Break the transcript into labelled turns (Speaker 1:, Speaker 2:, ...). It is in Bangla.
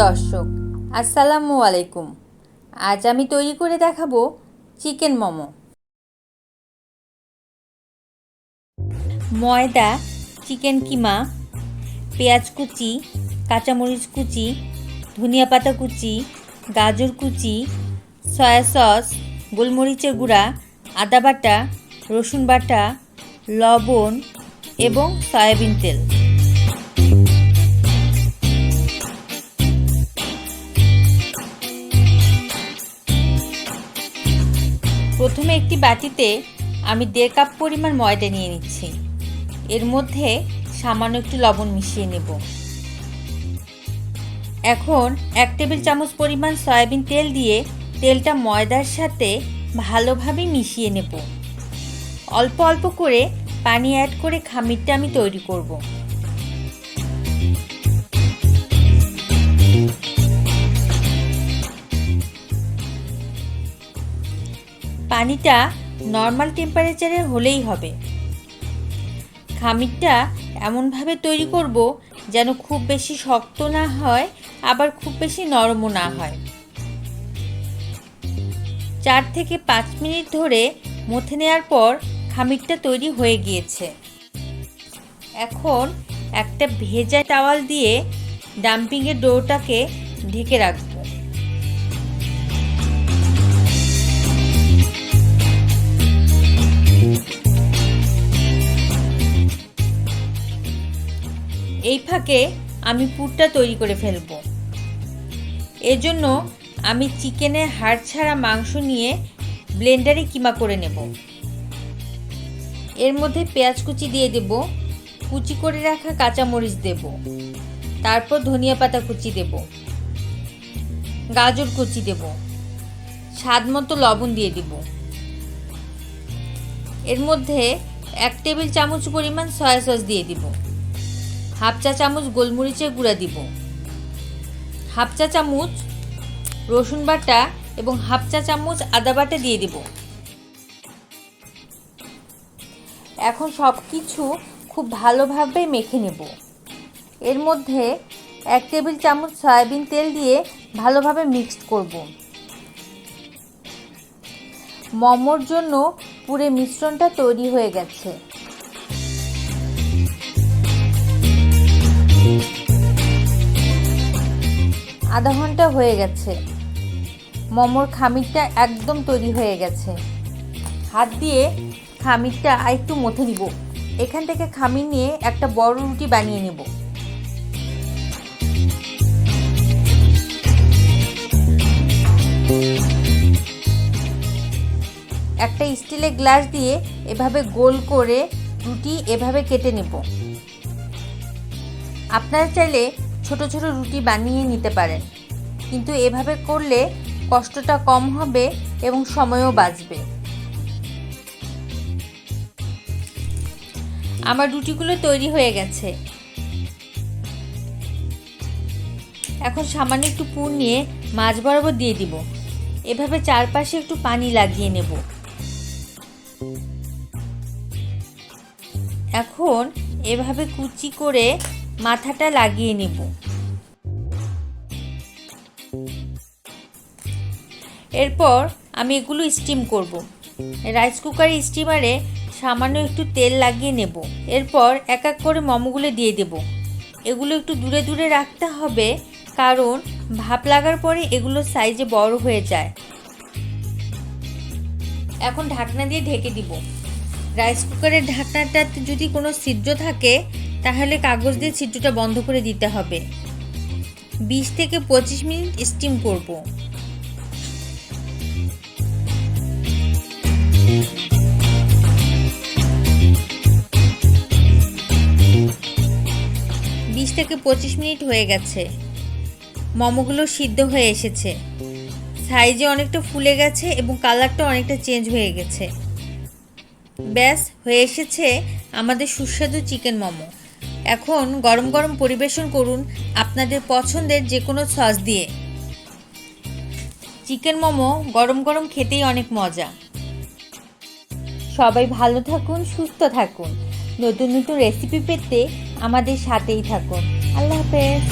Speaker 1: দর্শক, আসসালামু আলাইকুম। আজ আমি তৈরি করে দেখাবো চিকেন মোমো। ময়দা, চিকেন কিমা, পেঁয়াজ কুচি, কাঁচামরিচ কুচি, ধনিয়া পাতা কুচি, গাজর কুচি, সয়া সস, গোলমরিচের গুঁড়া, আদা বাটা, রসুন বাটা, লবণ এবং সয়াবিন তেল। প্রথমে একটি বাটিতে আমি 1.5 কাপ পরিমাণ ময়দা নিয়ে নিচ্ছি। এর মধ্যে সামান্য একটু লবণ মিশিয়ে নেব। এখন 1 টেবিল চামচ পরিমাণ সয়াবিন তেল দিয়ে তেলটা ময়দার সাথে ভালোভাবে মিশিয়ে নেব। অল্প অল্প করে পানি অ্যাড করে খামিরটা আমি তৈরি করব। পানিটা নর্মাল টেম্পারেচারে হলেই হবে। খামিরটা এমনভাবে তৈরি করব যেন খুব বেশি শক্ত না হয়, আবার খুব বেশি নরমও না হয়। 4 থেকে 5 মিনিট ধরে মথে নেওয়ার পর খামিরটা তৈরি হয়ে গিয়েছে। এখন একটা ভেজা টাওয়াল দিয়ে ডাম্পিংয়ের ডোটাকে ঢেকে রাখব। এই ফাঁকে আমি পুরটা তৈরি করে ফেলব। এজন্য আমি চিকেনের হাড় ছাড়া মাংস নিয়ে ব্লেন্ডারে কিমা করে নেব। এর মধ্যে পেঁয়াজ কুচি দিয়ে দেব, কুচি করে রাখা কাঁচামরিচ দেব, তারপর ধনিয়া পাতা কুচি দেব, গাজর কুচি দেব, স্বাদ মতো লবণ দিয়ে দেব। এর মধ্যে 1 টেবিল চামচ পরিমাণ সয়া সস দিয়ে দিব, হাফ চা চামচ গোলমরিচের গুঁড়া দিব, হাফ চা চামচ রসুন বাটা এবং হাফ চা চামচ আদা বাটা দিয়ে দিব। এখন সব কিছু খুব ভালোভাবে মেখে নেব। এর মধ্যে 1 টেবিল চামচ সয়াবিন তেল দিয়ে ভালোভাবে মিক্সড করব। মোমোর জন্য পুরো মিশ্রণটা তৈরি হয়ে গেছে। আধা ঘন্টা হয়ে গেছে। মোমোর খামিরটা একদম তৈরি হয়ে গেছে। হাত দিয়ে খামিরটা একটু মথে নিব। এখান থেকে খামির নিয়ে একটা বড় রুটি বানিয়ে নেব। একটা স্টিলের গ্লাস দিয়ে এভাবে গোল করে রুটি এভাবে কেটে নেব। আপনারা চাইলে ছোট ছোট রুটি বানিয়ে নিতে পারেন, কিন্তু এভাবে করলে কষ্টটা কম হবে এবং সময়ও বাঁচবে। আমার রুটিগুলো তৈরি হয়ে গেছে। এখন সামান্য একটু পুর নিয়ে মাঝ বরাবর দিয়ে দিব। এভাবে চারপাশে একটু পানি লাগিয়ে নেব। এখন এভাবে কুচি করে মাথাটা লাগিয়ে নেব। এরপর আমি এগুলো স্টিম করব। রাইস কুকারে স্টিমারে সামান্য একটু তেল লাগিয়ে নেব। এরপর এক এক করে মোমোগুলো দিয়ে দেব। এগুলো একটু দূরে দূরে রাখতে হবে, কারণ ভাপ লাগার পরে এগুলো সাইজে বড় হয়ে যায়। এখন ঢাকনা দিয়ে ঢেকে দিব। রাইস কুকারের ঢাকনাটাতে যদি কোনো ছিদ্র থাকে তাহলে কাগজ দিয়ে ছিদ্রটা বন্ধ করে দিতে হবে। 20 থেকে 25 মিনিট স্টিম করব। থেকে 25 মিনিট হয়ে গেছে। মোমোগুলো সিদ্ধ হয়ে এসেছে, সাইজে অনেকটা ফুলে গেছে এবং কালারটা অনেকটা চেঞ্জ হয়ে গেছে। ব্যাস হয়ে এসেছে আমাদের সুস্বাদু চিকেন মোমো। এখন গরম গরম পরিবেশন করুন আপনাদের পছন্দের যে কোনো সস দিয়ে। চিকেন মোমো গরম গরম খেতেই অনেক মজা। সবাই ভালো থাকুন, সুস্থ থাকুন। নতুন নতুন রেসিপি পেতে আমাদের সাথেই থাকুন। আল্লাহ হাফেজ।